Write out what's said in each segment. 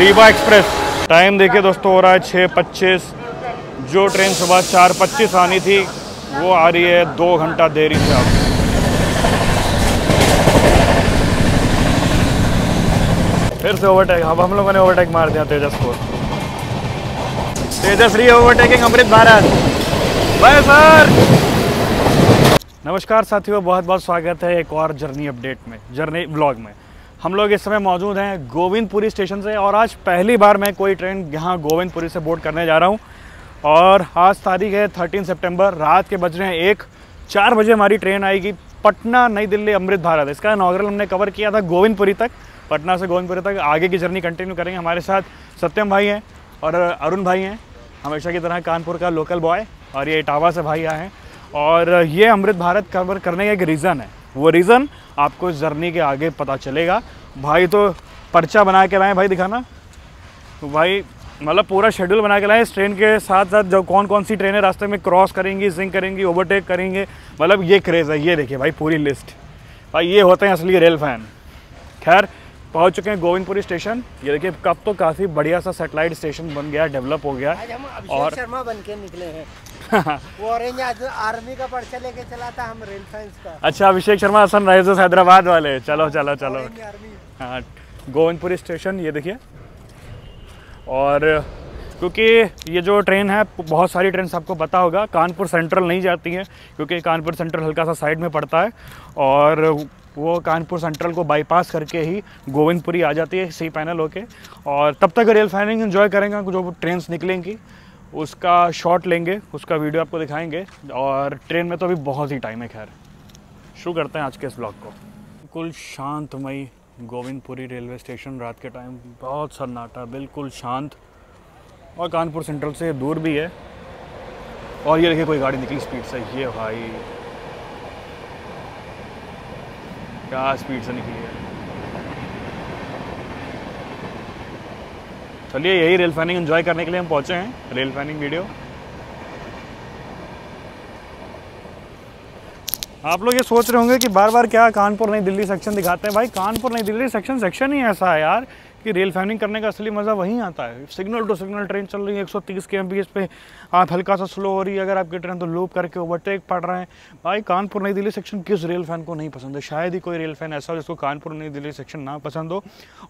Rewa express. Time देखिए दोस्तों, हो रहा है 6:25। जो ट्रेन सुबह 4:25 आनी थी वो आ रही है 2 घंटा देरी से। आप फिर से ओवरटेक, अब हम लोगों ने ओवरटेक मार दिया तेजस को। Tejas re overtaking Amrit Bharat. Bye sir. नमस्कार साथियों, बहुत बहुत स्वागत है एक और जर्नी अपडेट में, जर्नी ब्लॉग में। हम लोग इस समय मौजूद हैं गोविंदपुरी स्टेशन से और आज पहली बार मैं कोई ट्रेन यहाँ गोविंदपुरी से बोर्ड करने जा रहा हूँ। और आज तारीख है 13 सितंबर, रात के बज रहे हैं 1। 4 बजे हमारी ट्रेन आएगी पटना नई दिल्ली अमृत भारत। इसका इनॉग्रल हमने कवर किया था गोविंदपुरी तक, पटना से गोविंदपुरी तक। आगे की जर्नी कंटिन्यू करेंगे। हमारे साथ सत्यम भाई हैं और अरुण भाई हैं, हमेशा की तरह कानपुर का लोकल बॉय, और ये इटावा से भाई आए हैं। और ये अमृत भारत कवर करने का एक रीज़न है, वो रीज़न आपको इस जर्नी के आगे पता चलेगा। भाई तो पर्चा बना के लाए भाई, दिखाना। तो भाई मतलब पूरा शेड्यूल बना के लाए इस ट्रेन के साथ साथ, जो कौन कौन सी ट्रेनें रास्ते में क्रॉस करेंगी, जिंक करेंगी, ओवरटेक करेंगे, मतलब ये क्रेज़ है। ये देखिए भाई पूरी लिस्ट। भाई ये होते हैं असली रेल फैन। खैर पहुंच चुके हैं गोविंदपुरी स्टेशन। ये देखिए कब तो काफ़ी बढ़िया सा सैटेलाइट स्टेशन बन गया, डेवलप हो गया। आज हम अभिषेक शर्मा बन के निकले हैं। वो ऑरेंज आर्मी का पर्चा लेके चला था, हम रेल फैंस का। अच्छा, अभिषेक शर्मा सनराइजर्स हैदराबाद वाले। चलो चलो चलो। हाँ, गोविंदपुरी स्टेशन ये देखिए। और क्योंकि ये जो ट्रेन है, बहुत सारी ट्रेन आपको पता होगा, कानपुर सेंट्रल नहीं जाती है, क्योंकि कानपुर सेंट्रल हल्का सा साइड में पड़ता है। और वो कानपुर सेंट्रल को बाईपास करके ही गोविंदपुरी आ जाती है सी पैनल होके। और तब तक रेल फैनिंग एंजॉय करेंगे। जो ट्रेन्स निकलेंगी उसका शॉट लेंगे, उसका वीडियो आपको दिखाएंगे। और ट्रेन में तो अभी बहुत ही टाइम है। खैर शुरू करते हैं आज के इस ब्लॉग को। बिल्कुल शांतमयी गोविंदपुरी रेलवे स्टेशन, रात के टाइम बहुत सन्नाटा, बिल्कुल शांत। और कानपुर सेंट्रल से दूर भी है। और ये देखिए कोई गाड़ी निकली स्पीड से। ये भाई क्या स्पीड से निकली है। चलिए, यही रेल फैनिंग एंजॉय करने के लिए हम पहुंचे हैं। Rail fanning video. आप लोग ये सोच रहे होंगे कि बार बार क्या कानपुर नई दिल्ली सेक्शन दिखाते हैं। भाई कानपुर नई दिल्ली सेक्शन ही ऐसा है यार कि रेल फैनिंग करने का असली मज़ा वहीं आता है। सिग्नल टू सिग्नल ट्रेन चल रही है 130 kmph पे, आप हल्का सा स्लो हो रही है अगर आपकी ट्रेन, तो लूप करके ओवरटेक पड़ रहे हैं। भाई कानपुर नई दिल्ली सेक्शन किस रेल फैन को नहीं पसंद है? शायद ही कोई रेल फैन ऐसा हो जिसको कानपुर नई दिल्ली सेक्शन ना पसंद हो,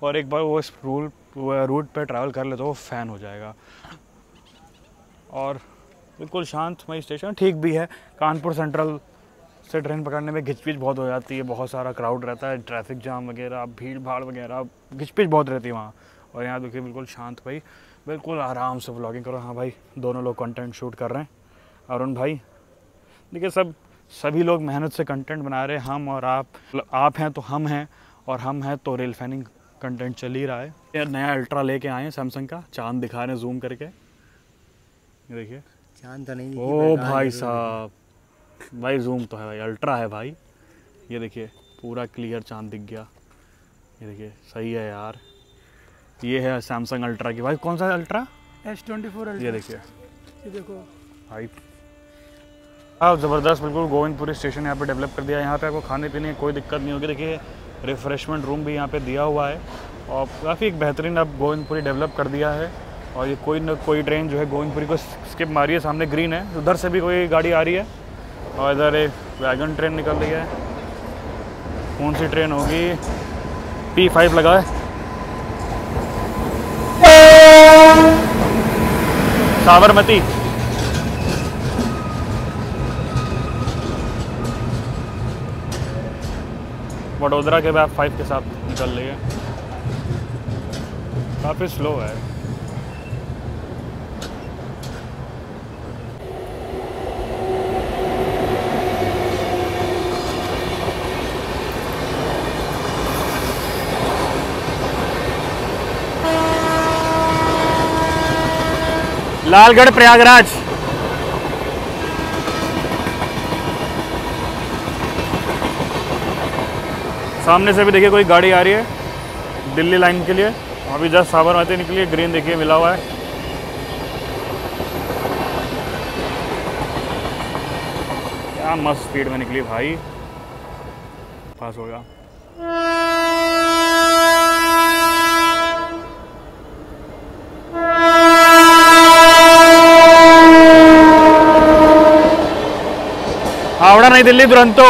और एक बार वो इस रूट पर ट्रैवल कर ले तो वो फ़ैन हो जाएगा। और बिल्कुल शांतमयी स्टेशन, ठीक भी है। कानपुर सेंट्रल से ट्रेन पकड़ने में घिचपिच बहुत हो जाती है, बहुत सारा क्राउड रहता है, ट्रैफिक जाम वगैरह, भीड़ भाड़ वगैरह, घिचपिच बहुत रहती है वहाँ। और यहाँ देखिए बिल्कुल शांत भाई, बिल्कुल आराम से व्लॉगिंग करो। हाँ भाई, दोनों लोग कंटेंट शूट कर रहे हैं। अरुण भाई देखिए, सभी लोग मेहनत से कंटेंट बना रहे हैं। हम और आप हैं तो हम हैं, और हम हैं तो रेल फैनिंग कंटेंट चल ही रहा है। ये नया अल्ट्रा लेके आए हैं सैमसंग का, चाँद दिखा रहे हैं जूम करके। ये देखिए चांद तो नहीं। ओ भाई साहब, भाई जूम तो है भाई, अल्ट्रा है भाई। ये देखिए पूरा क्लियर चांद दिख गया। ये देखिए सही है यार। ये है सैमसंग अल्ट्रा की। भाई कौन सा अल्ट्रा? S24 ultra. ये देखिए, ये देखो भाई आप ज़बरदस्त। बिल्कुल गोविंदपुरी स्टेशन यहाँ पे डेवलप कर दिया। यहाँ पे आपको खाने पीने की कोई दिक्कत नहीं होगी। देखिए रिफ़्रेशमेंट रूम भी यहाँ पे दिया हुआ है, और काफ़ी एक बेहतरीन अब गोविंदपुरी डेवलप कर दिया है। और ये कोई ना कोई ट्रेन जो है गोविंदपुरी को स्किप मारी है। सामने ग्रीन है, उधर से भी कोई गाड़ी आ रही है। और इधर एक वैगन ट्रेन निकल रही है। कौन सी ट्रेन होगी? P5 लगा है। साबरमती। वडोदरा के बाद 5 के साथ निकल रही है। काफ़ी स्लो है। लालगढ़ प्रयागराज। सामने से भी देखिए कोई गाड़ी आ रही है दिल्ली लाइन के लिए। अभी जस्ट साबरमती निकली है, ग्रीन देखिए मिला हुआ है। क्या मस्त स्पीड में निकली भाई, पास होगा। नई दिल्ली दुरंतो।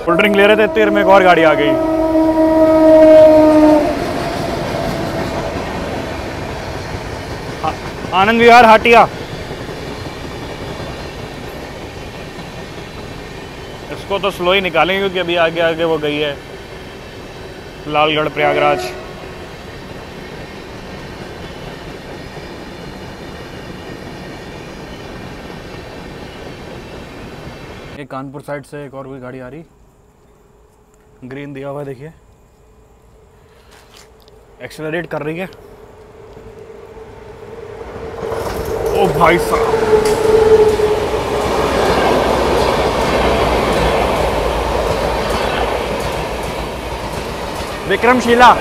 कोल्ड ड्रिंक ले रहे थे इतनी देर में एक और गाड़ी आ गई। आनंद विहार हाटिया। इसको तो स्लो ही निकालेंगे क्योंकि अभी आगे आगे वो गई है लालगढ़ प्रयागराज। ये कानपुर साइड से एक और कोई गाड़ी आ रही, ग्रीन दिया हुआ है देखिए, एक्सेलरेट कर रही है। ओ भाई साहब, विक्रमशिला।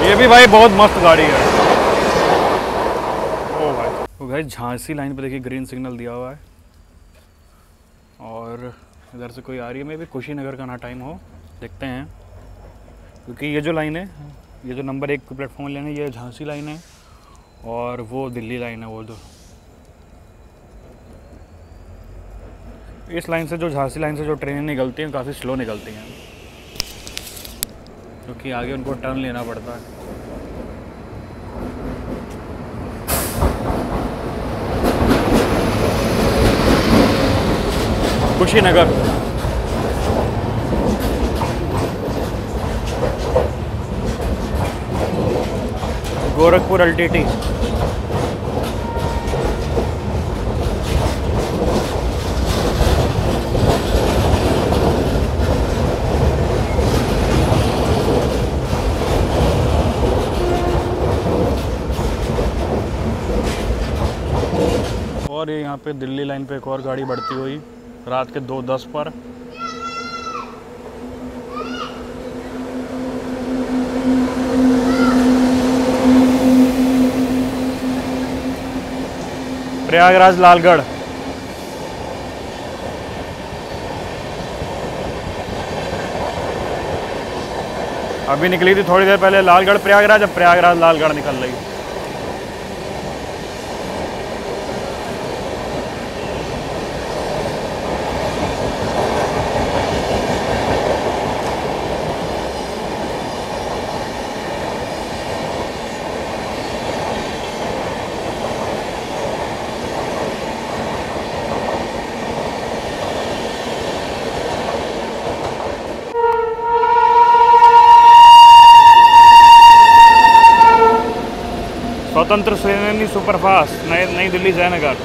ये भी भाई बहुत मस्त गाड़ी है। ओ भाई, तो भाई झांसी लाइन पे देखिए ग्रीन सिग्नल दिया हुआ है और इधर से कोई आ रही है। मे भी कुशीनगर का ना टाइम हो, देखते हैं। क्योंकि ये जो लाइन है, ये जो नंबर 1 प्लेटफॉर्म लाइन है, ये झांसी लाइन है और वो दिल्ली लाइन है। वो जो इस लाइन से, जो झांसी लाइन से जो ट्रेनें निकलती हैं काफ़ी स्लो निकलती हैं क्योंकि आगे उनको टर्न लेना पड़ता है। कुशीनगर, गोरखपुर एलटीटी। और ये यहाँ पे दिल्ली लाइन पे एक और गाड़ी बढ़ती हुई रात के 2:10 पर। प्रयागराज लालगढ़। अभी निकली थी थोड़ी देर पहले लालगढ़ प्रयागराज, अब प्रयागराज लालगढ़ निकल रही। स्वतंत्र सेनानी सुपरफास्ट नई दिल्ली जयनगर।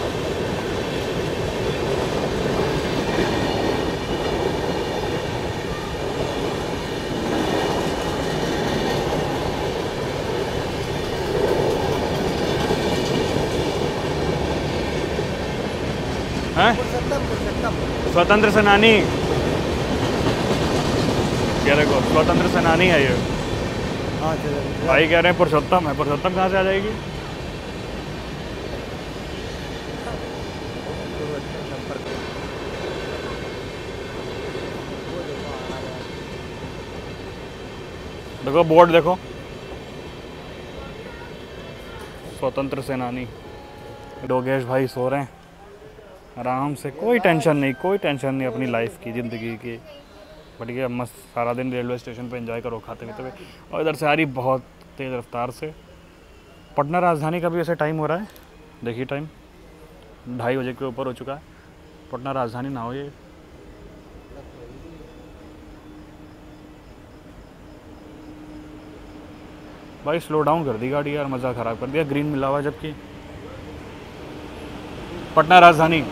हैं? स्वतंत्र सेनानी, क्या देखो स्वतंत्र सेनानी है ये। हाँ भाई कह रहे हैं पुरुषोत्तम है। पुरुषोत्तम कहाँ से आ जाएगी? देखो बोर्ड देखो, स्वतंत्र सेनानी। योगेश भाई सो रहे हैं आराम से, कोई टेंशन नहीं, कोई टेंशन नहीं अपनी लाइफ की, ज़िंदगी की। बढ़िया मस्त सारा दिन रेलवे स्टेशन पे एंजॉय करो खाते पीते हुए। और इधर से आ रही बहुत तेज़ रफ्तार से पटना राजधानी का भी ऐसे टाइम हो रहा है। देखिए टाइम 2:30 बजे के ऊपर हो चुका है। पटना राजधानी ना हो ये। भाई स्लो डाउन कर दी गाड़ी यार, मज़ा ख़राब कर दिया। ग्रीन मिला हुआ जबकि। पटना राजधानी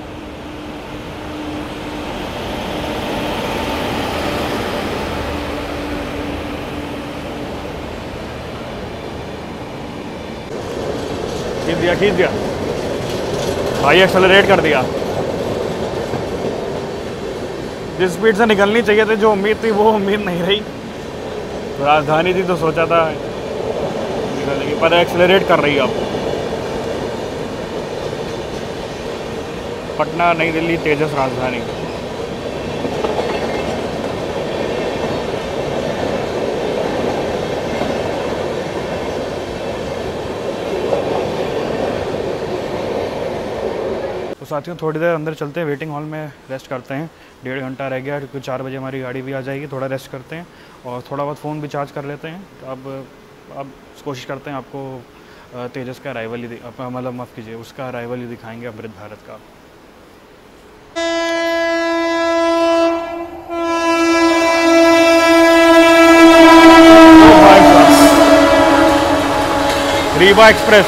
खींच दिया भाई, एक्सेलरेट कर दिया। जिस स्पीड से निकलनी चाहिए थी, जो उम्मीद थी वो उम्मीद नहीं रही। राजधानी थी तो सोचा था निकलेगी, पर एक्सेलरेट कर रही है अब। पटना नई दिल्ली तेजस राजधानी। तो साथियों थोड़ी देर अंदर चलते हैं, वेटिंग हॉल में रेस्ट करते हैं। 1.5 घंटा रह गया, क्योंकि 4 बजे हमारी गाड़ी भी आ जाएगी। थोड़ा रेस्ट करते हैं और थोड़ा बहुत फ़ोन भी चार्ज कर लेते हैं। तो अब कोशिश करते हैं आपको तेजस का अराइवल ही मतलब माफ़ कीजिए, उसका अराइवल ही दिखाएंगे अमृत भारत का। रीवा एक्सप्रेस,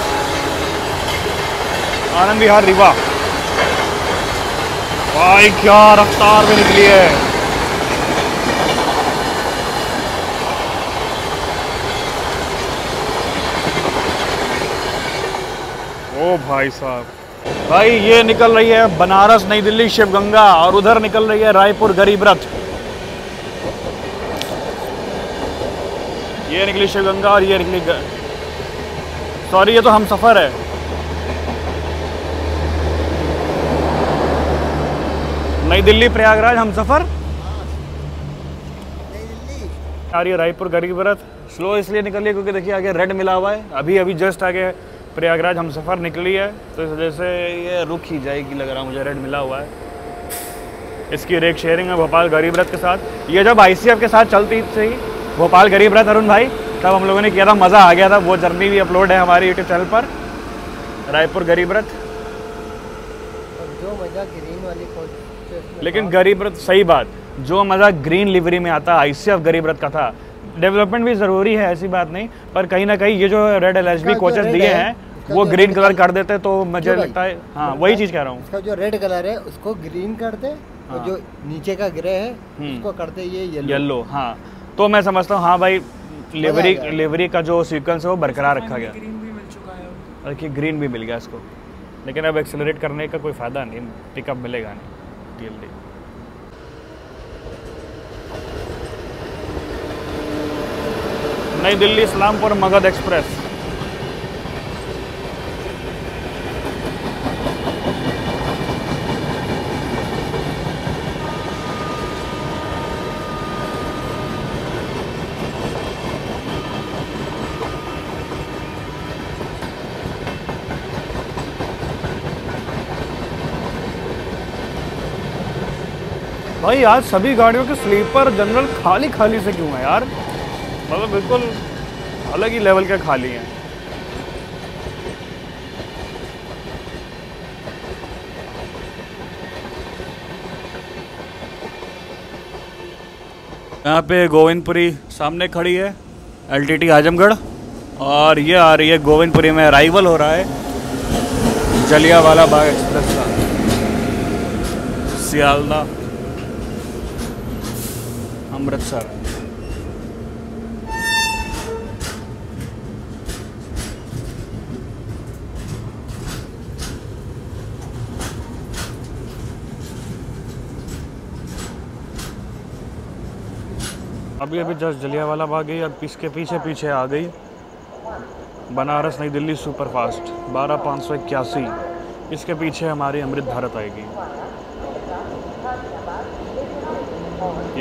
आनंद विहार रीवा। भाई क्या रफ्तार में निकली है। ओ भाई साहब, भाई ये निकल रही है बनारस नई दिल्ली शिवगंगा, और उधर निकल रही है रायपुर गरीब रथ। ये निकली शिवगंगा और ये निकली सॉरी ये तो हम सफ़र है। नई दिल्ली प्रयागराज हम सफ़र। आ रही है रायपुर गरीब रथ। स्लो इसलिए निकली क्योंकि देखिए आगे रेड मिला हुआ है। अभी जस्ट आगे प्रयागराज हम सफ़र निकली है, तो इस वजह से ये रुक ही जाएगी लग रहा, मुझे रेड मिला हुआ है। इसकी रेक शेयरिंग है भोपाल गरीब रथ के साथ। ये जब ICF के साथ चलती थी भोपाल गरीब रथ अरुण भाई, तब हम लोगों ने किया था, मज़ा आ गया था। वो जर्नी भी अपलोड है हमारी यूट्यूब चैनल पर, रायपुर गरीब रथ। जो मज़ा ग्रीन वाली कोच, लेकिन गरीब रथ, सही बात, जो मज़ा ग्रीन लिवरी में आता ICF गरीब रथ का था। डेवलपमेंट भी ज़रूरी है, ऐसी बात नहीं, पर कहीं ना कहीं ये जो रेड LHB कोचेस दिए हैं वो ग्रीन कलर कर देते तो मुझे लगता है, हाँ वही चीज़ कह रहा हूँ। इसका जो रेड कलर है उसको ग्रीन कर दे, और जो नीचे का ग्रे है उसको कर दे ये येलो। हाँ, तो मैं समझता हूँ हाँ भाई, लिवरी का जो सीक्वेंस है वो बरकरार रखा गया। ग्रीन भी मिल चुका है, देखिए ग्रीन भी मिल गया इसको, लेकिन अब एक्सेलरेट करने का कोई फ़ायदा नहीं, पिकअप मिलेगा नहीं जल्दी। नई दिल्ली इस्लामपुर मगध एक्सप्रेस। भाई आज सभी गाड़ियों के स्लीपर जनरल खाली खाली से क्यों है यार, मतलब बिल्कुल अलग ही लेवल के खाली हैं। यहाँ पे गोविंदपुरी सामने खड़ी है LTT आजमगढ़, और ये आ रही है गोविंदपुरी में अराइवल हो रहा है जलियांवाला बाग एक्सप्रेस का, सियालदह अमृतसर। अभी जस्ट जलियांवाला बाग गई, अब इसके पीछे आ गई बनारस नई दिल्ली सुपरफास्ट 12581। इसके पीछे हमारी अमृत भारत आएगी।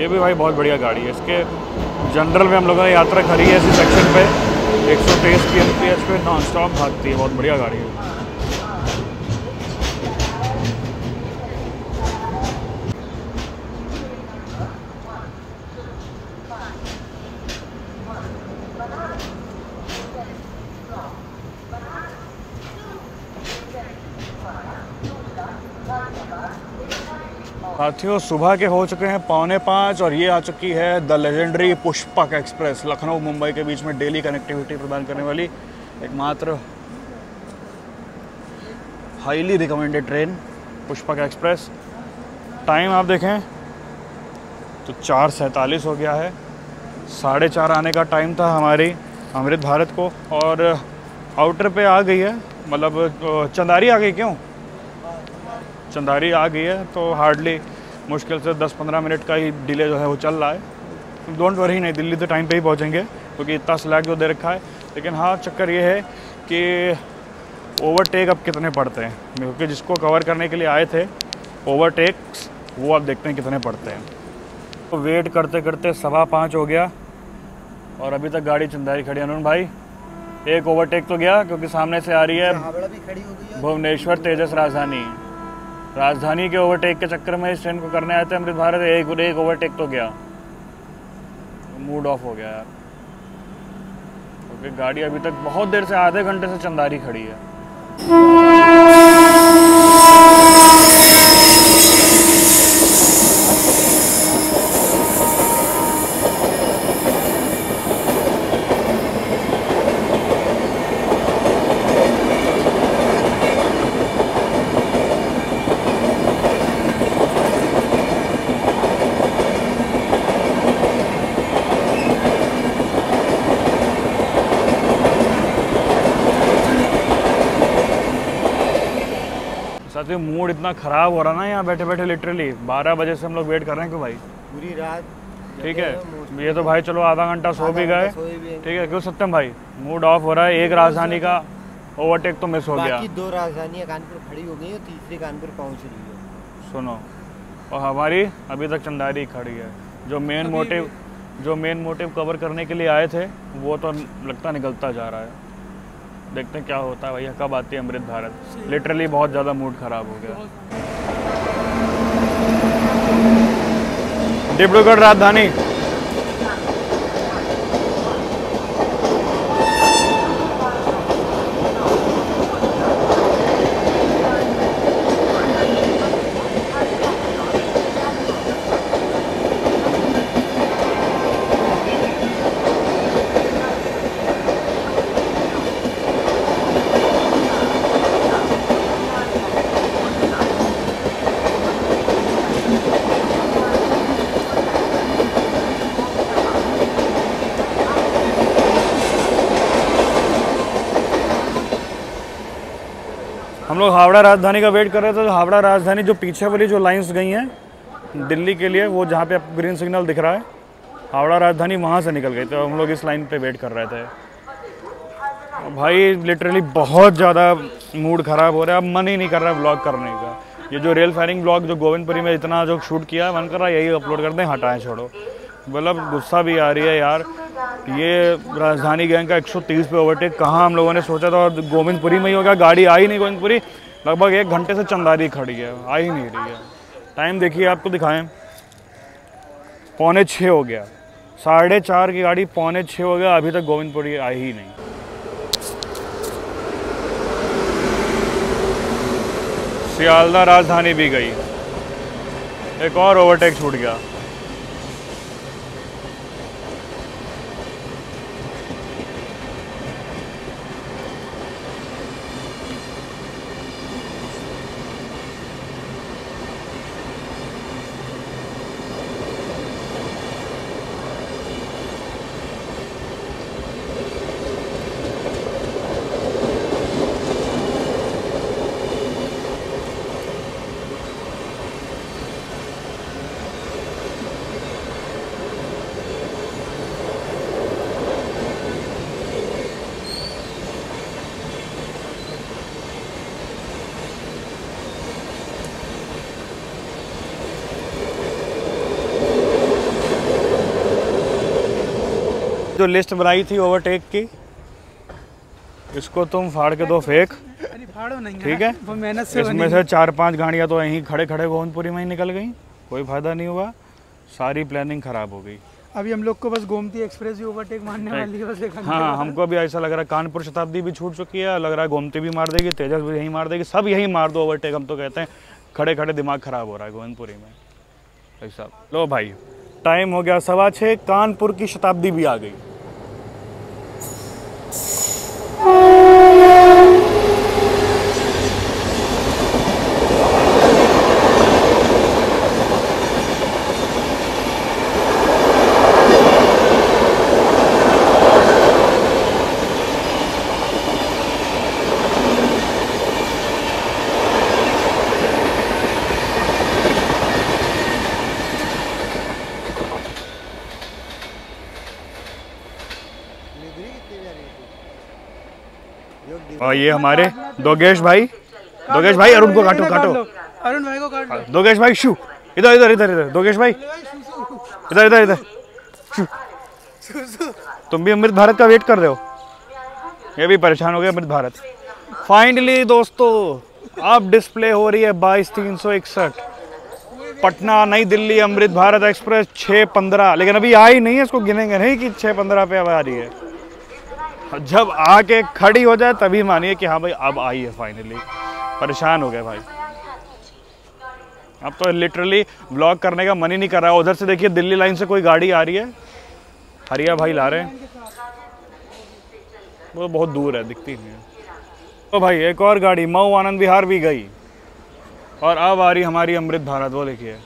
ये भी भाई बहुत बढ़िया गाड़ी है। इसके जनरल में हम लोगों ने यात्रा करी है, इसी सेक्शन पे 123 kmph पे नॉन स्टॉप भागती है, बहुत बढ़िया गाड़ी है। साथियों सुबह के हो चुके हैं 4:45 और ये आ चुकी है the legendary Pushpak express, Lucknow Mumbai के बीच में डेली कनेक्टिविटी प्रदान करने वाली एकमात्र highly recommended train Pushpak express. Time आप देखें तो 4:47 हो गया है। 4:30 आने का टाइम था हमारी अमृत भारत को, और आउटर पे आ गई है मतलब चंदारी आ गई क्यों? चंदारी आ गई है तो हार्डली मुश्किल से 10-15 मिनट का ही डिले जो है वो चल रहा है। डोंट वरी, नहीं दिल्ली तो टाइम पे ही पहुंचेंगे क्योंकि इतना स्लैग जो दे रखा है। लेकिन हाँ, चक्कर ये है कि ओवरटेक अब कितने पड़ते हैं, क्योंकि जिसको कवर करने के लिए आए थे ओवरटेक्स, वो अब देखते हैं कितने पड़ते हैं। तो वेट करते करते 5:15 हो गया और अभी तक गाड़ी चंदारी खड़ी है। अनुन भाई, एक ओवरटेक तो गया क्योंकि सामने से आ रही है भी खड़ी हो गई है। भुवनेश्वर तेजस राजधानी के ओवरटेक के चक्कर में इस ट्रेन को करने आए थे अमृत भारत, एक ओवरटेक तो गया, मूड ऑफ हो गया यार, क्योंकि गाड़ी अभी तक बहुत देर से, आधे घंटे से चंदारी खड़ी है। साथ ही मूड इतना ख़राब हो रहा ना यहाँ बैठे बैठे, लिटरली 12 बजे से हम लोग वेट कर रहे हैं। क्यों भाई? पूरी रात। ठीक है, ये तो भाई चलो आधा घंटा सो भी गए, ठीक है। क्यों सत्यम भाई, मूड ऑफ हो रहा है। एक राजधानी का ओवरटेक तो मिस हो गया, बाकी 2 राजधानियाँ कानपुर खड़ी हो गई है, तीसरी कानपुर पहुँच रही है। सुनो, और हमारी अभी तक चंदारी खड़ी है। जो मेन मोटिव कवर करने के लिए आए थे वो तो लगता निकलता जा रहा है। देखते हैं क्या होता है भैया, कब आती है अमृत भारत। लिटरली बहुत ज़्यादा मूड ख़राब हो गया। डिब्रूगढ़ राजधानी, हम लोग हावड़ा राजधानी का वेट कर रहे थे। तो हावड़ा राजधानी जो पीछे वाली जो लाइंस गई हैं दिल्ली के लिए, वो जहाँ पे आपको ग्रीन सिग्नल दिख रहा है, हावड़ा राजधानी वहाँ से निकल गई। तो हम लोग इस लाइन पे वेट कर रहे थे। भाई लिटरली बहुत ज़्यादा मूड ख़राब हो रहा है, अब मन ही नहीं कर रहा है व्लॉग करने का। ये जो रेल फायरिंग व्लॉग जो गोविंदपुरी में इतना जो शूट किया, मन कर रहा है यही अपलोड कर दें, हटाएं, छोड़ो। मतलब गुस्सा भी आ रही है यार। ये राजधानी गैंग का 130 पे ओवरटेक कहाँ हम लोगों ने सोचा था, और गोविंदपुरी में ही होगा। गाड़ी आई नहीं गोविंदपुरी, लगभग 1 घंटे से चंदारी खड़ी है, आ ही नहीं रही है। टाइम देखिए, आपको दिखाएं, 5:45 हो गया, 4:30 की गाड़ी 5:45 हो गया, अभी तक गोविंदपुरी आई ही नहीं। सियालदह राजधानी भी गई, एक और ओवरटेक छूट गया। जो लिस्ट बनाई थी ओवरटेक की, इसको तुम फाड़ के दो फेंक, ठीक है। वो मेहनत से इसमें से 4-5 गाड़ियाँ तो यहीं खड़े खड़े गोविंदपुरी में ही निकल गई, कोई फायदा नहीं हुआ, सारी प्लानिंग खराब हो गई। अभी हम लोग को बस गोमती एक्सप्रेस भी ओवरटेक मारने वाली है बस। हाँ, हमको भी ऐसा लग रहा है कानपुर शताब्दी भी छूट चुकी है, लग रहा है गोमती भी मार देगी, तेजस भी यहीं मार देगी, सब यहीं मार दो ओवरटेक। हम तो कहते हैं खड़े खड़े दिमाग खराब हो रहा है गोविंदपुरी में भाई साहब। लो भाई, टाइम हो गया 6:15, कानपुर की शताब्दी भी आ गई। और ये हमारे दोगेश भाई अरुण को काटो अरुण भाई को काट लो। दोगेश भाई शू इधर इधर इधर इधर दोगेश भाई इधर इधर इधर शू। तुम भी अमृत भारत का वेट कर रहे हो, ये भी परेशान हो गए अमृत भारत। फाइनली दोस्तों अब डिस्प्ले हो रही है 22,361 पटना नई दिल्ली अमृत भारत एक्सप्रेस 6:15, लेकिन अभी आई नहीं है, इसको गिनेंगे नहीं कि 6:15 पे अब आ रही है। जब आके खड़ी हो जाए तभी मानिए कि हाँ भाई अब आई है फाइनली। परेशान हो गए भाई, अब तो लिटरली व्लॉग करने का मन ही नहीं कर रहा है। उधर से देखिए दिल्ली लाइन से कोई गाड़ी आ रही है, हरिया भाई ला रहे हैं, वो बहुत दूर है, दिखती नहीं है। तो भाई एक और गाड़ी मऊ आनंद विहार भी गई और अब आ रही हमारी अमृत भारत। वो देखिए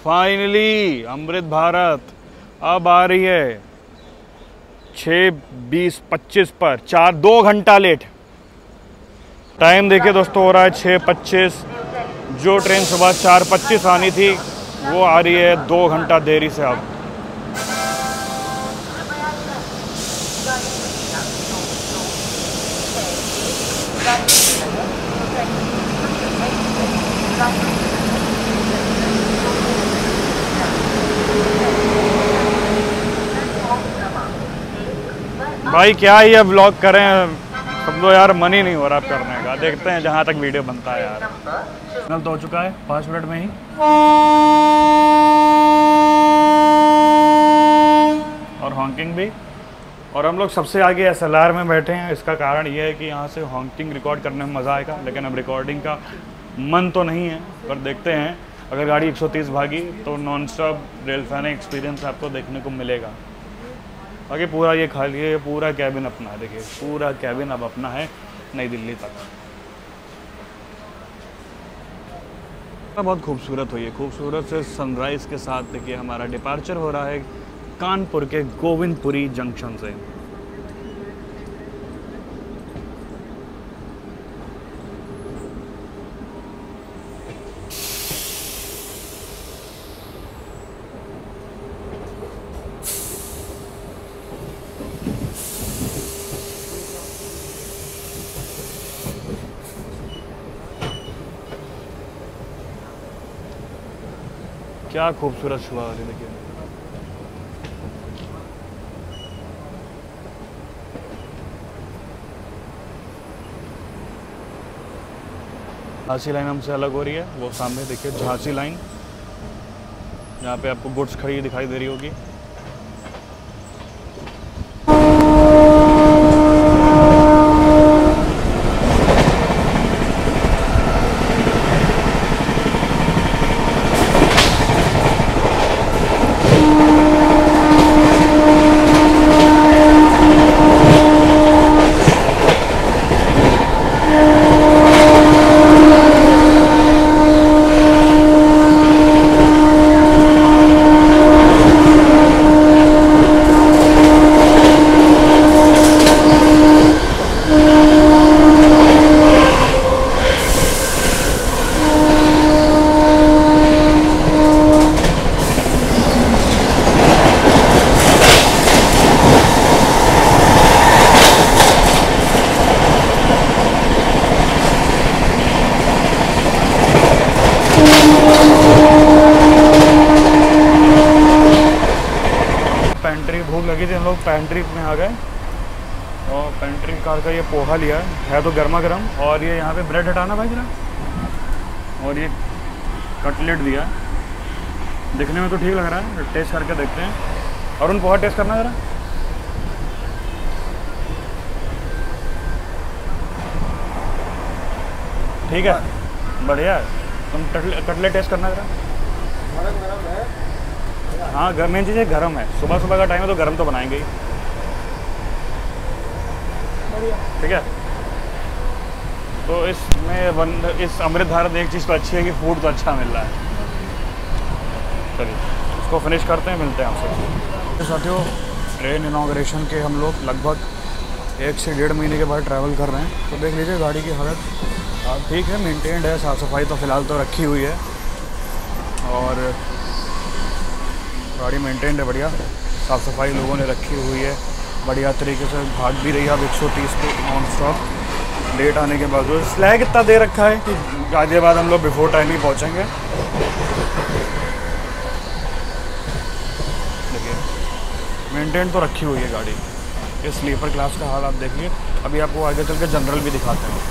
फाइनली अमृत भारत अब आ रही है 6:20-25 पर, 2 घंटा लेट। टाइम देखिए दोस्तों हो रहा है 6:25। जो ट्रेन सुबह 4:25 आनी थी वो आ रही है 2 घंटा देरी से। अब भाई क्या ही अब व्लॉग करें, समझो यार मन ही नहीं हो रहा करने का। देखते हैं जहाँ तक वीडियो बनता है यार। सिग्नल तो हो चुका है 5 मिनट में ही, और हॉन्किंग भी। और हम लोग सबसे आगे SLR में बैठे हैं। इसका कारण ये है कि यहाँ से हॉन्किंग रिकॉर्ड करने में मज़ा आएगा, लेकिन अब रिकॉर्डिंग का मन तो नहीं है, पर देखते हैं। अगर गाड़ी 130 भागी तो non stop rail fanning experience आपको देखने को मिलेगा। बाकी पूरा ये खाली है, पूरा कैबिन अपना है। देखिए पूरा कैबिन अब अपना है नई दिल्ली तक। बहुत खूबसूरत हुई है, खूबसूरत से सनराइज़ के साथ देखिए हमारा डिपार्चर हो रहा है कानपुर के गोविंदपुरी जंक्शन से। क्या खूबसूरत शुआ है देखिए। झांसी लाइन हमसे अलग हो रही है, वो सामने देखिए झांसी लाइन, यहाँ पे आपको गुड्स खड़ी दिखाई दे रही होगी। पेंट्री भूख लगी थी, हम लोग पेंट्री में आ गए और पेंट्री कार का ये पोहा लिया है तो गर्मा गर्म। और ये यहाँ पे ब्रेड हटाना भाई जरा, और ये कटलेट दिया, दिखने में तो ठीक लग रहा है, टेस्ट करके देखते हैं। और उन पोहा टेस्ट करना जरा। ठीक है बढ़िया है, तुम कटलेट टेस्ट करना जरा। हाँ मेन चीज़ है गर्म है, सुबह सुबह का टाइम है तो गर्म तो बनाएंगे ही। ठीक है तो इस अमृत भारत एक चीज़ तो अच्छी है कि फूड तो अच्छा मिल रहा है। चलिए इसको फिनिश करते हैं, मिलते हैं आपसे। साथियों ट्रेन इनॉग्रेशन के हम लोग लगभग 1 से 1.5 महीने के बाद ट्रैवल कर रहे हैं। तो देख लीजिए गाड़ी की हालत ठीक है, मेंटेन्ड है, साफ़ सफाई तो फ़िलहाल तो रखी हुई है और गाड़ी मेंटेन्ड है, बढ़िया साफ़ सफाई लोगों ने रखी हुई है। बढ़िया तरीके से भाग भी रही है अब 130 पे नॉन स्टॉप, लेट आने के बावजूद। स्लैग इतना दे रखा है कि गाजियाबाद हम लोग बिफोर टाइम ही पहुँचेंगे। देखिए मेंटेन तो रखी हुई है गाड़ी। ये स्लीपर क्लास का हाल आप देखिए। अभी आपको आगे चल के जनरल भी दिखाते हैं।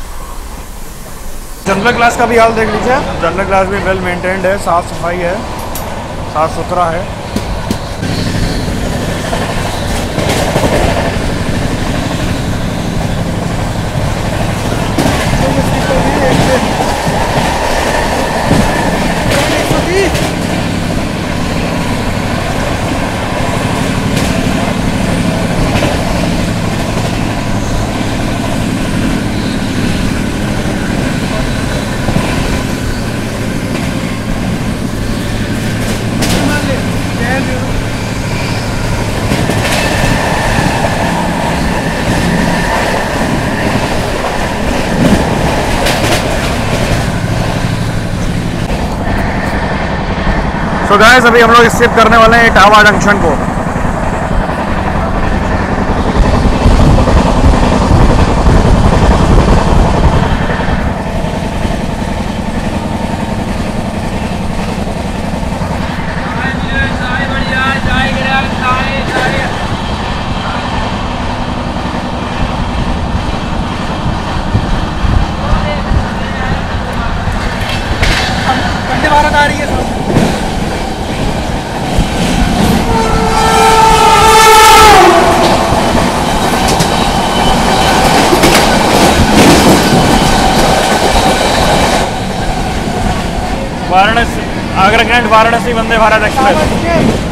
जनरल क्लास का भी हाल देख लीजिए। जनरल क्लास भी वेल मेंटेन्ड है, साफ़ सफाई है, साफ़ सुथरा है। तो गाइस अभी हम लोग स्किप करने वाले हैं इटावा जंक्शन को। वंदे भारत आ रही है सब। Varanasi, Agra cantt Varanasi Vande Bharat express.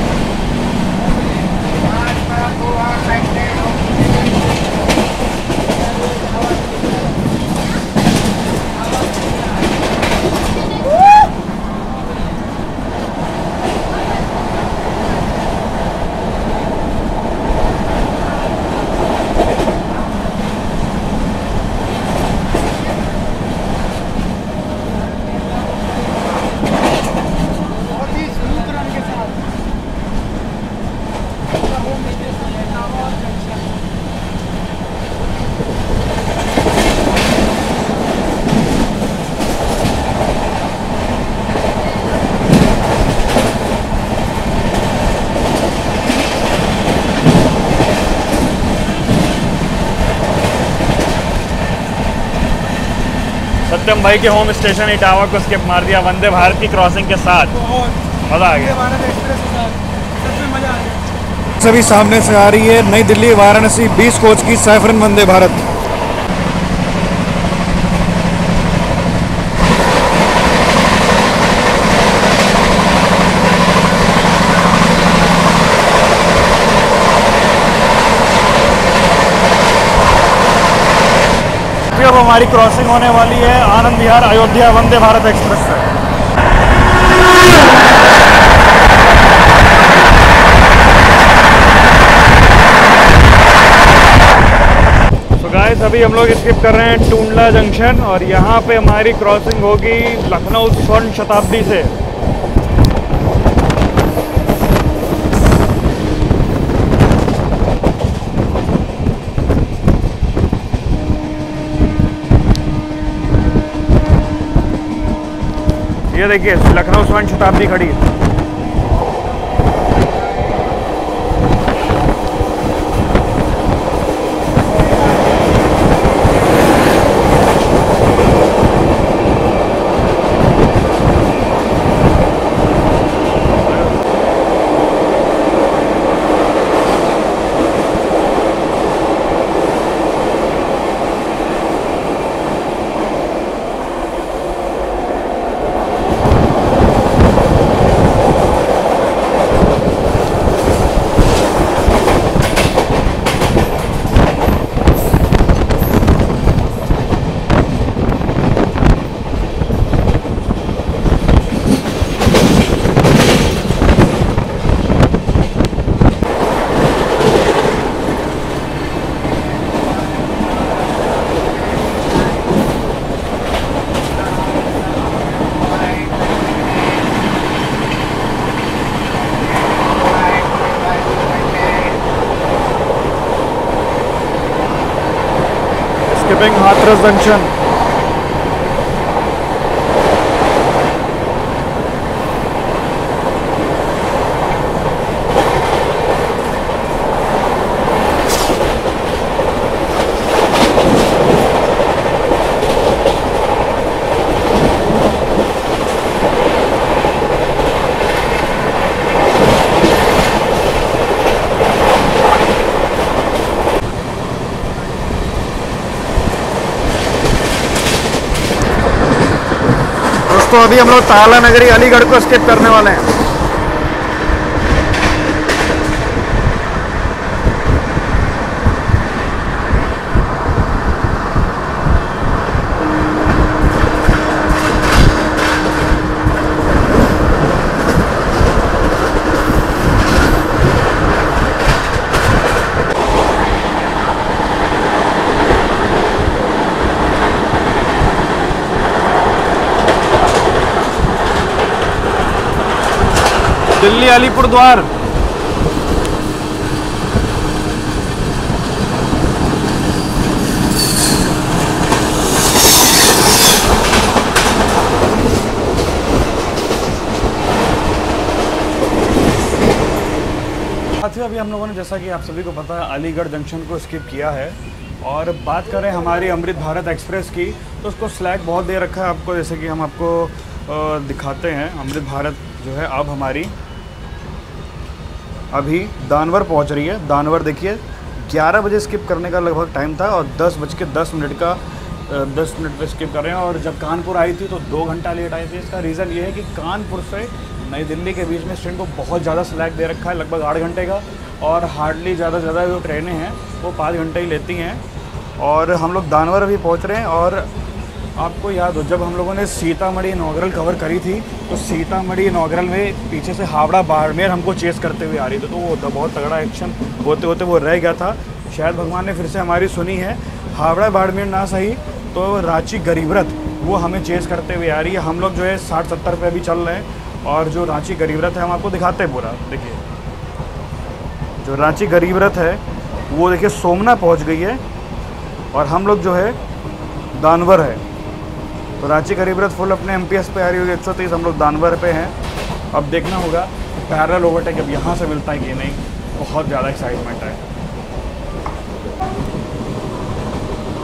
सत्यम भाई के होम स्टेशन इटावा को स्किप मार दिया वंदे भारत की क्रॉसिंग के साथ। मजा आ गया। सभी सामने से आ रही है नई दिल्ली वाराणसी 20 कोच की सैफरन वंदे भारत। अब हमारी क्रॉसिंग होने वाली है आनंद विहार अयोध्या वंदे भारत एक्सप्रेस से। तो गाइस अभी हम लोग स्किप कर रहे हैं टूंडला जंक्शन और यहाँ पे हमारी क्रॉसिंग होगी लखनऊ स्वर्ण शताब्दी से। ये देखिए लखनऊ स्वर्ण शताब्दी खड़ी है। skipping Hathras Junction. तो अभी हम लोग ताला नगरी अलीगढ़ को स्किप करने वाले हैं। दिल्ली अलीपुर द्वार। अभी हम लोगों ने, जैसा कि आप सभी को पता है, अलीगढ़ जंक्शन को स्किप किया है। और बात करें हमारी अमृत भारत एक्सप्रेस की, तो उसको स्लैग बहुत दे रखा है आपको। जैसे कि हम आपको दिखाते हैं, अमृत भारत जो है अब हमारी अभी दानवर पहुंच रही है। दानवर देखिए 11 बजे स्किप करने का लगभग टाइम था और 10:10 का 10 मिनट पे स्किप कर रहे हैं। और जब कानपुर आई थी तो 2 घंटा लेट आई थी। इसका रीज़न ये है कि कानपुर से नई दिल्ली के बीच में इस ट्रेन को बहुत ज़्यादा स्लैग दे रखा है, लगभग 8 घंटे का। और हार्डली ज़्यादा से ज़्यादा जो ट्रेनें हैं वो 5 घंटे ही लेती हैं। और हम लोग दानवर अभी पहुँच रहे हैं। और आपको याद हो, जब हम लोगों ने सीतामढ़ी इनॉग्रल कवर करी थी, तो सीतामढ़ी इनॉग्रल में पीछे से हावड़ा बाड़मेर हमको चेस करते हुए आ रही थी। तो वो बहुत तगड़ा एक्शन होते होते वो रह गया था। शायद भगवान ने फिर से हमारी सुनी है। हावड़ा बाड़मेर ना सही तो रांची गरीब रथ वो हमें चेस करते हुए आ रही है। हम लोग जो है 60-70 पे अभी चल रहे हैं। और जो रांची गरीब रथ है हम आपको दिखाते हैं पूरा। देखिए जो रांची गरीब रथ है वो देखिए सोमना पहुँच गई है। और हम लोग जो है दानवर है। तो रांची गरीब रथ फुल अपने MPS पे आ रही होगी 130, हम लोग दानवर पे हैं। अब देखना होगा पैरेलल ओवरटेक अब यहाँ से मिलता है कि नहीं। बहुत ज़्यादा एक्साइटमेंट है।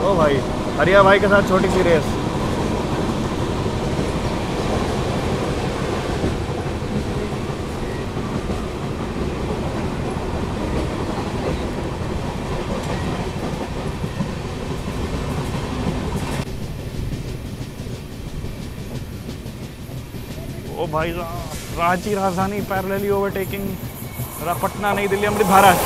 ओ भाई, हरिया भाई के साथ छोटी सी रेस। ओ भाई साहब, रांची राजधानी पैरेलली ओवरटेकिंग, पटना नई दिल्ली अमृत भारत।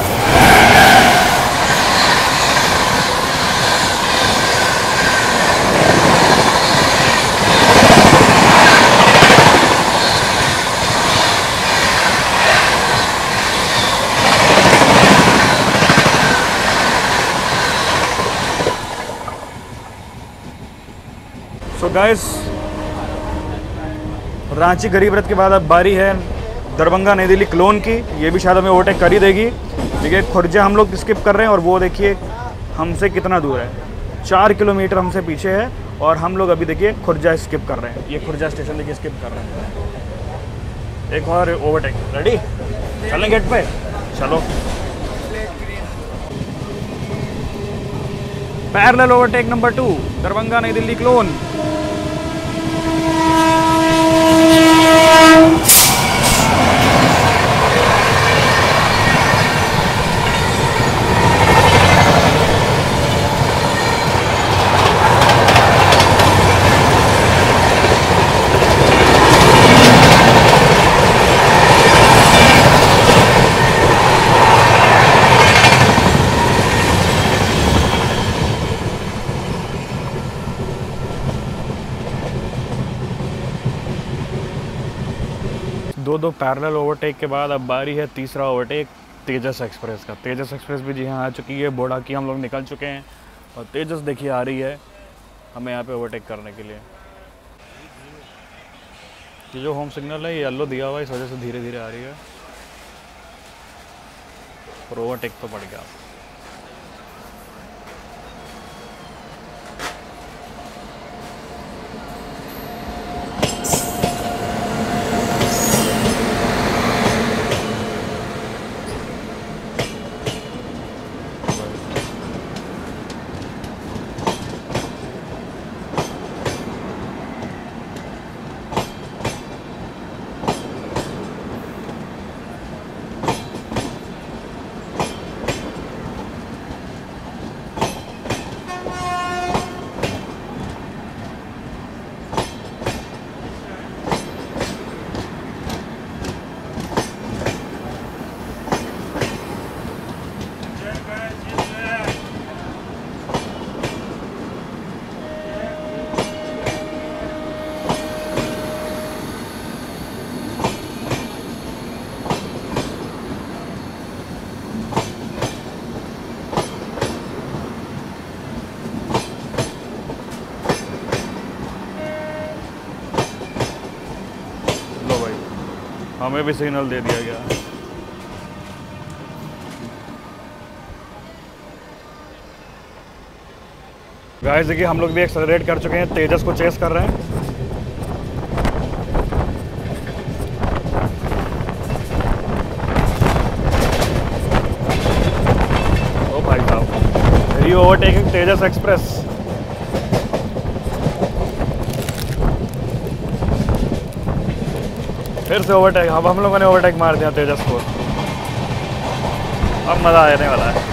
सो गाइस, रांची गरीब रथ के बाद अब बारी है दरभंगा नई दिल्ली क्लोन की। ये भी शायद हमें ओवरटेक कर ही देगी। देखिए खुर्जा हम लोग स्किप कर रहे हैं और वो देखिए हमसे कितना दूर है, 4 किलोमीटर हमसे पीछे है। और हम लोग अभी देखिए खुर्जा स्किप कर रहे हैं। ये खुर्जा स्टेशन देखिए स्किप कर रहे हैं। एक और ओवरटेक। रेडी, चलें गेट पे, चलो। पैरेलल ओवरटेक नंबर 2 दरभंगा नई दिल्ली क्लोन। दो पैरेलल ओवरटेक के बाद अब बारी है तीसरा ओवरटेक तेजस एक्सप्रेस का। तेजस एक्सप्रेस भी जी हाँ आ चुकी है। बोड़ा की हम लोग निकल चुके हैं और तेजस देखिए आ रही है हमें यहाँ पे ओवरटेक करने के लिए। ये जो होम सिग्नल है ये येलो दिया हुआ है, इस वजह से धीरे धीरे आ रही है। और ओवरटेक तो पड़ गया। हमें भी सिग्नल दे दिया गया। गाइस देखिए हम लोग भी एक्सेलरेट कर चुके हैं, तेजस को चेस कर रहे हैं। ओ भाई साहब, री ओवरटेकिंग तेजस एक्सप्रेस। फिर से ओवरटेक, अब हम लोगों ने ओवरटेक मार दिया तेजस को। अब मज़ा आने वाला है।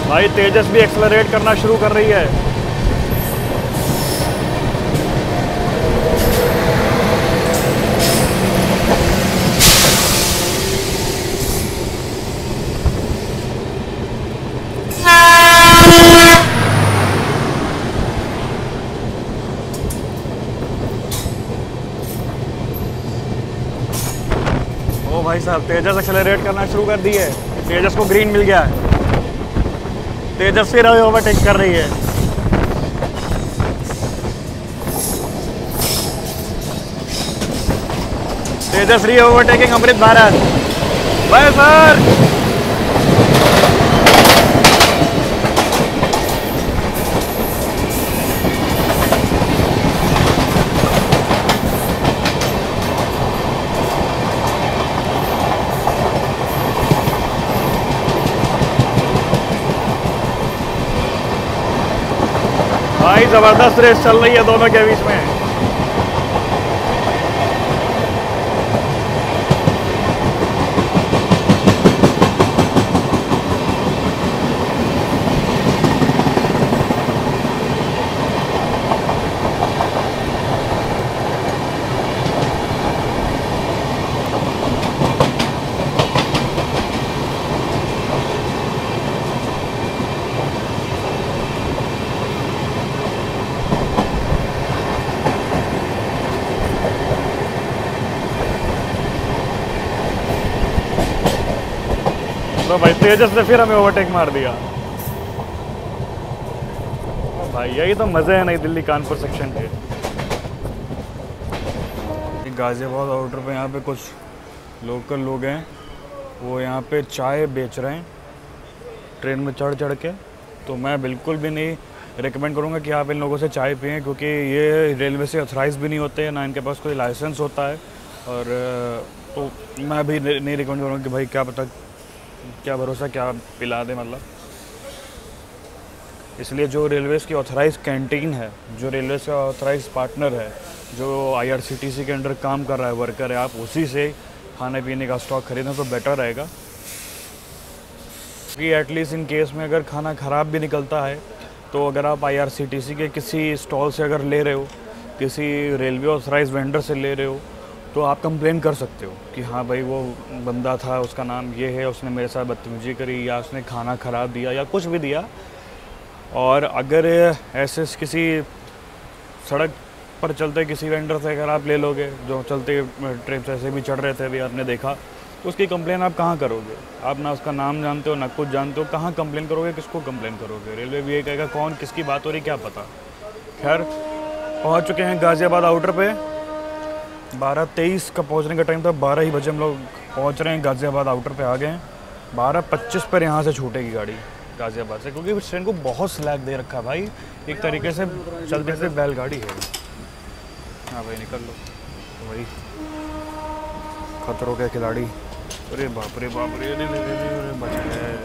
भाई तेजस भी एक्सेलरेट करना शुरू कर रही है। ओ भाई साहब, तेजस एक्सेलरेट करना शुरू कर दी है। तेजस को ग्रीन मिल गया है। तेजस फिर ओवरटेक कर रही है। Tejas re overtaking Amrit Bharat. Bye sir. भाई जबरदस्त रेस चल रही है दोनों के बीच में। तो भाई तेजस ने फिर हमें ओवरटेक मार दिया। भाई यही तो मज़े हैं नई दिल्ली कानपुर सेक्शन के। गाज़ियाबाद आउटर पे यहाँ पे कुछ लोकल लोग हैं, वो यहाँ पे चाय बेच रहे हैं ट्रेन में चढ़ चढ़ के। तो मैं बिल्कुल भी नहीं रिकमेंड करूँगा कि आप इन लोगों से चाय पिएं, क्योंकि ये रेलवे से ऑथराइज भी नहीं होते, ना इनके पास कोई लाइसेंस होता है। और तो मैं भी नहीं रिकमेंड करूँगा कि भाई क्या पता क्या भरोसा क्या पिला दे मतलब। इसलिए जो रेलवेज़ की ऑथराइज कैंटीन है, जो रेलवेज़ का ऑथराइज पार्टनर है, जो IRCTC के अंडर काम कर रहा है, वर्कर है, आप उसी से खाने पीने का स्टॉक खरीदें तो बेटर रहेगा। कि एटलीस्ट इन केस में अगर खाना ख़राब भी निकलता है तो अगर आप IRCTC के किसी स्टॉल से अगर ले रहे हो, किसी रेलवे ऑथराइज वेंडर से ले रहे हो, तो आप कंप्लेन कर सकते हो कि हाँ भाई वो बंदा था, उसका नाम ये है, उसने मेरे साथ बदतमीजी करी या उसने खाना ख़राब दिया या कुछ भी दिया। और अगर ऐसे किसी सड़क पर चलते किसी वेंडर से अगर आप ले लोगे, जो चलते ट्रेन से ऐसे भी चढ़ रहे थे अभी आपने देखा, तो उसकी कंप्लेन आप कहाँ करोगे? आप ना उसका नाम जानते हो ना कुछ जानते हो, कहाँ कंप्लेन करोगे, किसको कंप्लेन करोगे? रेलवे भी ये कहेगा कौन किसकी बात हो रही क्या पता। खैर पहुँच चुके हैं गाज़ियाबाद आउटर पे। 12:23 का पहुंचने का टाइम था, 12 ही बजे हम लोग पहुंच रहे हैं गाज़ियाबाद आउटर पे आ गए हैं। 12:25 पर यहाँ से छूटेगी गाड़ी गाज़ियाबाद से, क्योंकि इस ट्रेन को बहुत स्लैग दे रखा है भाई, एक तरीके से चलते से बैलगाड़ी है। हाँ भाई निकल लो। तो भाई खतरों के खिलाड़ी। अरे बाप रे बाप रे, बच गए।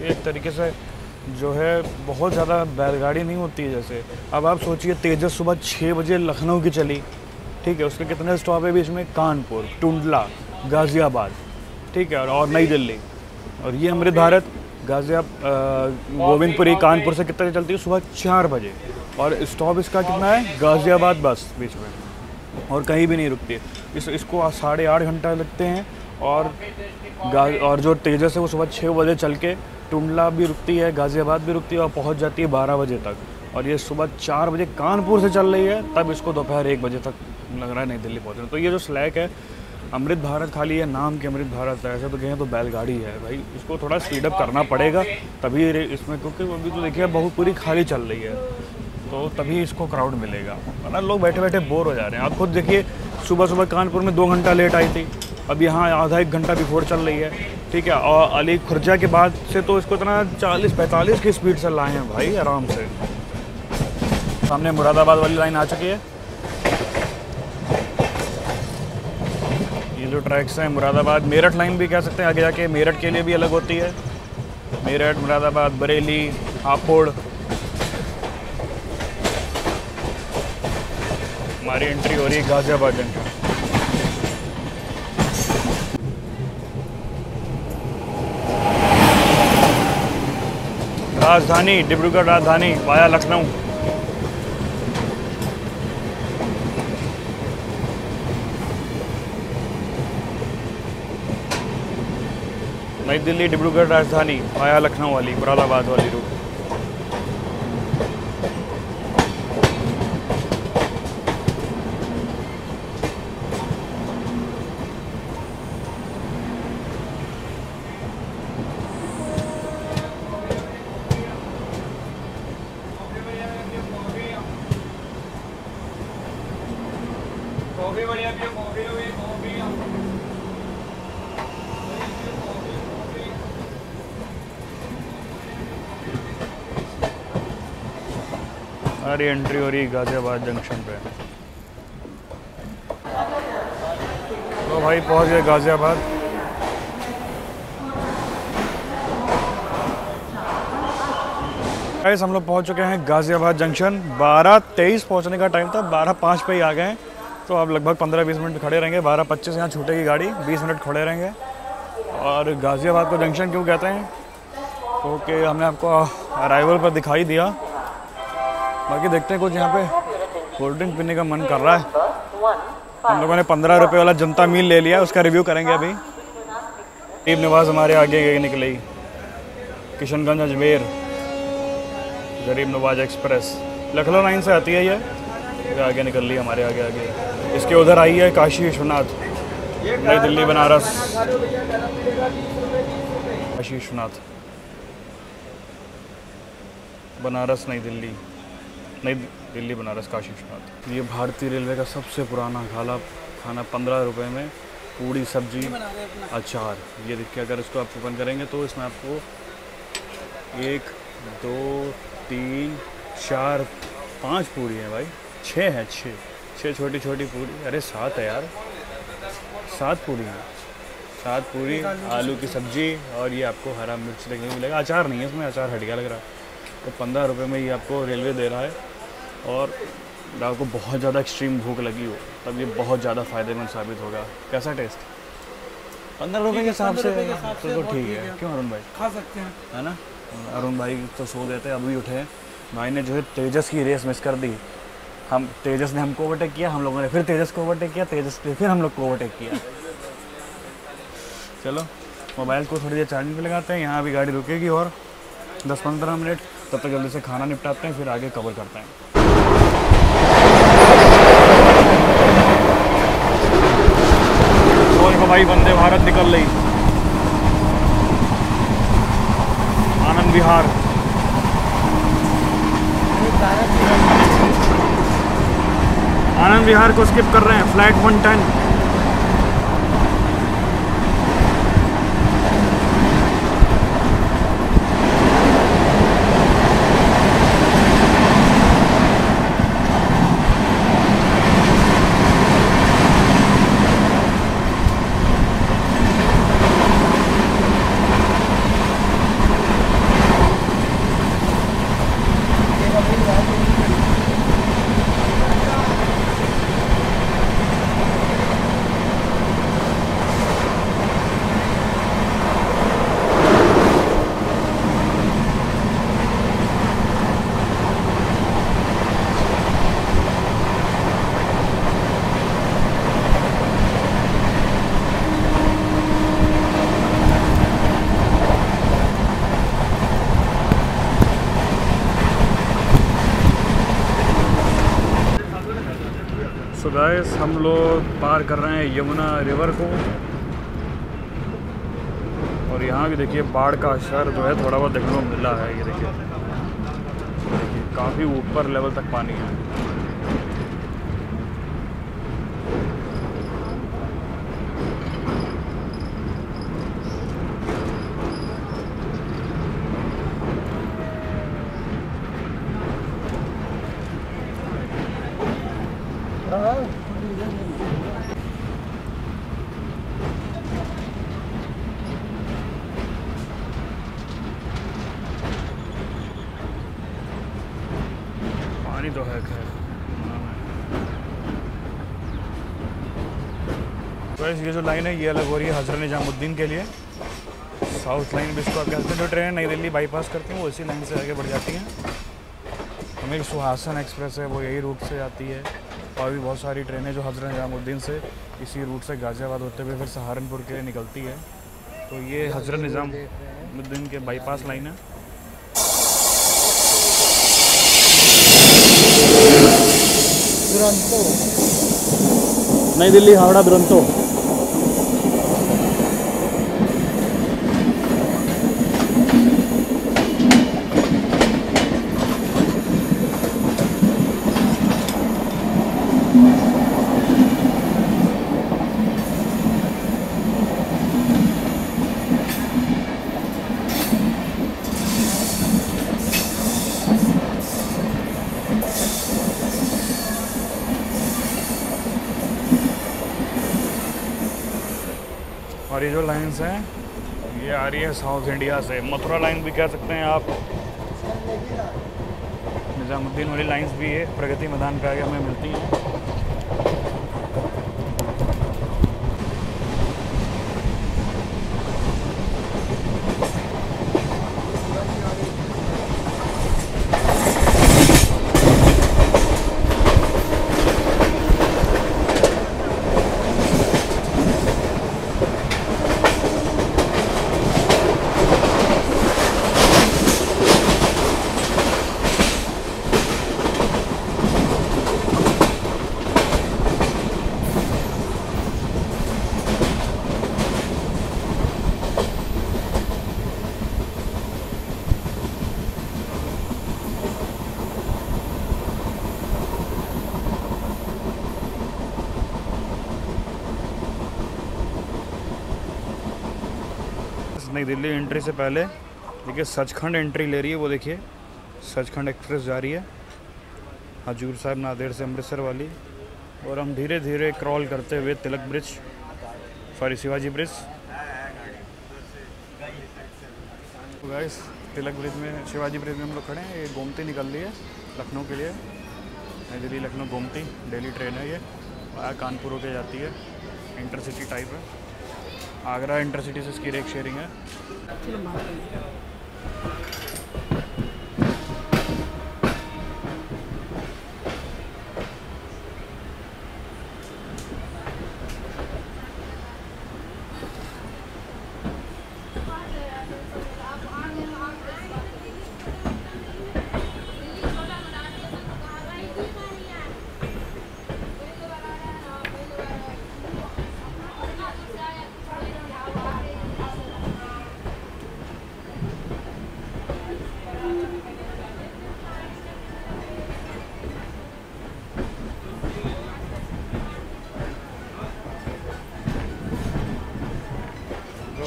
एक तरीके से जो है बहुत ज़्यादा बैलगाड़ी नहीं होती है जैसे। अब आप सोचिए तेजस सुबह 6 बजे लखनऊ की चली, ठीक है, उसके कितने स्टॉप है बीच में? कानपुर, टुंडला, गाज़ियाबाद, ठीक है, और नई दिल्ली। और ये अमृत भारत गोविंदपुरी कानपुर से कितने चलती है? सुबह 4 बजे। और स्टॉप इसका कितना है? गाज़ियाबाद बस बीच में, और कहीं भी नहीं रुकती है। इसको 8.5 घंटा लगते हैं। और जो तेजस है वो सुबह 6 बजे चल के टुंडला भी रुकती है, गाज़ियाबाद भी रुकती है, और पहुंच जाती है 12 बजे तक। और ये सुबह 4 बजे कानपुर से चल रही है, तब इसको दोपहर 1 बजे तक लग रहा है नई दिल्ली पहुँचना। तो ये जो स्लैक है अमृत भारत, खाली ये नाम के अमृत भारत है, ऐसा तो कहें तो बैलगाड़ी है भाई। इसको थोड़ा स्पीड अप करना पड़ेगा तभी इसमें, क्योंकि अभी तो देखिए बहुत पूरी खाली चल रही है, तो तभी इसको क्राउड मिलेगा, वरना लोग बैठे बैठे बोर हो जा रहे हैं। आप खुद देखिए, सुबह सुबह कानपुर में 2 घंटा लेट आई थी, अब यहाँ आधा 1 घंटा बिफोर चल रही है, ठीक है। और अली खुर्जा के बाद से तो इसको इतना 40-45 की स्पीड से लाए हैं भाई आराम से। सामने मुरादाबाद वाली लाइन आ चुकी है। ये जो ट्रैक्स हैं मुरादाबाद मेरठ लाइन भी कह सकते हैं, आगे जाके मेरठ के लिए भी अलग होती है। मेरठ, मुरादाबाद, बरेली, हापुड़। हमारी एंट्री हो रही है गाज़ियाबाद जंक्शन। राजधानी, डिब्रूगढ़ राजधानी वाया लखनऊ। नई दिल्ली डिब्रूगढ़ राजधानी वाया लखनऊ वाली, मुरादाबाद वाली रूट। हमारी एंट्री हो रही गाज़ियाबाद जंक्शन पे। तो भाई पहुंच गए गाज़ियाबाद। गाइस हम लोग पहुंच चुके हैं गाज़ियाबाद जंक्शन। 12:23 पहुंचने का टाइम था, 12:05 पे ही आ गए हैं। तो अब लगभग 15-20 मिनट खड़े रहेंगे। 12:25 यहाँ छूटेगी गाड़ी, 20 मिनट खड़े रहेंगे। और गाज़ियाबाद को जंक्शन क्यों कहते हैं? क्योंकि हमने आपको अराइवल पर दिखाई दिया। बाकी देखते हैं, कुछ यहाँ पे कोल्ड ड्रिंक पीने का मन कर रहा है। हम लोगों ने 15 रुपये वाला जनता मील ले लिया, उसका रिव्यू करेंगे अभी। गरीब नवाज हमारे आगे निकली, किशनगंज अजमेर गरीब नवाज एक्सप्रेस लखनऊ लाइन से आती है। ये आगे निकल ली हमारे आगे आगे। इसके उधर आई है काशी विश्वनाथ, नई दिल्ली बनारस। काशी विश्वनाथ बनारस नई दिल्ली, नई दिल्ली बनारस काशी विश्वनाथ। ये भारतीय रेलवे का सबसे पुराना खाना 15 रुपये में पूड़ी सब्जी अचार। ये देखिए, अगर इसको आप ओपन करेंगे तो इसमें आपको 1 2 3 4 5 पूरी है भाई, 6 है, 6 छोटी छोटी पूरी। अरे 7 है यार, 7 पूरी है, 7 पूरी, आलू की सब्जी, और ये आपको हरा मिर्च देखने को मिलेगा। अचार नहीं है इसमें, अचार हट गया लग रहा है। तो 15 रुपये में ये आपको रेलवे दे रहा है। और आपको बहुत ज़्यादा एक्सट्रीम भूख लगी हो तब ये बहुत ज़्यादा फ़ायदेमंद साबित होगा। कैसा टेस्ट? 15 रुपये के हिसाब से तो ठीक है। क्यों अरुण भाई? खा सकते हैं, है ना। अरुण भाई तो सो गए थे, अभी उठे। भाई ने जो है तेजस की रेस मिस कर दी। तेजस ने हमको ओवरटेक किया, हम लोगों ने फिर तेजस को ओवरटेक किया, तेजस ने फिर हम लोग को ओवरटेक किया। चलो मोबाइल को थोड़ी देर चार्जिंग पे लगाते हैं। यहाँ अभी गाड़ी रुकेगी और 10-15 मिनट, तब तक जल्दी से खाना निपटाते हैं, फिर आगे कवर करते हैं। देखो भाई, वंदे भारत निकल रही, आनंद विहार। आनंद विहार को स्किप कर रहे हैं, फ्लाइट 110। गाइस हम लोग पार कर रहे हैं यमुना रिवर को, और यहाँ भी देखिए बाढ़ का असर जो है थोड़ा बहुत देखने को मिला है। ये देखिए काफ़ी ऊपर लेवल तक पानी है। पानी तो है खैर। तो ये जो लाइन है ये अलग हो रही है हज़रत निजामुद्दीन के लिए। साउथ लाइन भी इसको आप कह सकते हैं। जो ट्रेन नई दिल्ली बाईपास करती हैं वो इसी लाइन से आगे बढ़ जाती हैं। हमें एक सुहासन एक्सप्रेस है वो यही रूट से जाती है, और भी बहुत सारी ट्रेनें जो हज़रत निजामुद्दीन से इसी रूट से गाज़ियाबाद होते हुए फिर सहारनपुर के लिए निकलती है। तो ये हज़रत निजामुद्दीन के बाईपास लाइन है। नई दिल्ली हावड़ा दुरंतो। और ये जो लाइन्स हैं ये आ रही है साउथ इंडिया से, मथुरा लाइन भी कह सकते हैं आप। निजामुद्दीन वाली लाइन्स भी है प्रगति मैदान पे आगे हमें मिलती हैं। नई दिल्ली एंट्री से पहले देखिए सचखंड एंट्री ले रही है। वो देखिए सचखंड एक्सप्रेस जा रही है हजूर साहिब नांदेड़ से अमृतसर वाली, और हम धीरे धीरे क्रॉल करते हुए तिलक ब्रिज, सॉरी शिवाजी ब्रिज। तो गाइस तिलक ब्रिज में, शिवाजी ब्रिज में हम लोग खड़े हैं। ये गोमती निकल रही है लखनऊ के लिए। नई दिल्ली लखनऊ गोमती डेली ट्रेन है ये, कानपुर होके जाती है, इंटरसिटी टाइप है। आगरा इंटरसिटी से इसकी रेक शेयरिंग है।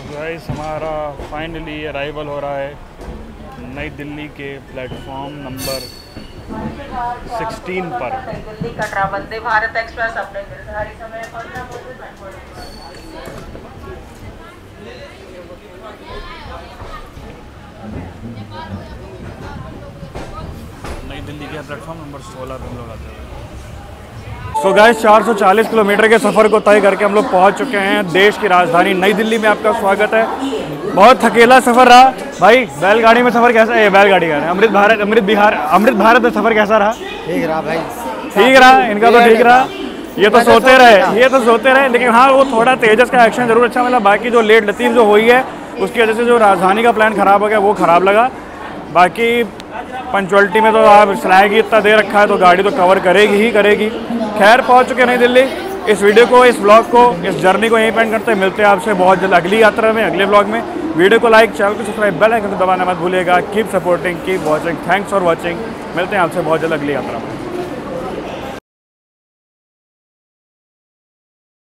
गाइस हमारा फाइनली अराइवल हो रहा है नई दिल्ली के प्लेटफॉर्म नंबर 16 पर। दिल्ली कटरा वंदे भारत एक्सप्रेस अपने निर्धारित समय पर नई दिल्ली के प्लेटफॉर्म नंबर 16 पर हम लोग आते हैं। सो गाइस 440 किलोमीटर के सफ़र को तय करके हम लोग पहुंच चुके हैं देश की राजधानी नई दिल्ली में। आपका स्वागत है। बहुत थकेला सफ़र रहा भाई। बैलगाड़ी में सफ़र कैसा है? बैलगाड़ी का अमृत भारत में सफ़र कैसा रहा? ठीक रहा भाई, ठीक रहा। इनका तो ठीक रहा। ये तो सोते रहे लेकिन हाँ वो थोड़ा तेजस का एक्शन जरूर अच्छा मिला। बाकी जो लेट लतीफ़ जो हुई है उसकी वजह से जो राजधानी का प्लान ख़राब हो गया वो ख़राब लगा। बाकी पंचुअलिटी में तो आप फ्लैग ही इतना दे रखा है तो गाड़ी तो कवर करेगी ही करेगी। खैर पहुंच चुके हैं नई दिल्ली। इस वीडियो को, इस ब्लॉग को, इस जर्नी को यहीं पे एंड करते हैं। मिलते हैं आपसे बहुत जल्द अगली यात्रा में, अगले ब्लॉग में। वीडियो को लाइक, चैनल को सब्सक्राइब, बेल आइकन को दबाना मत भूलिएगा। Keep supporting, keep watching. Thanks for watching. मिलते हैं आपसे बहुत जल्द अगली यात्रा में।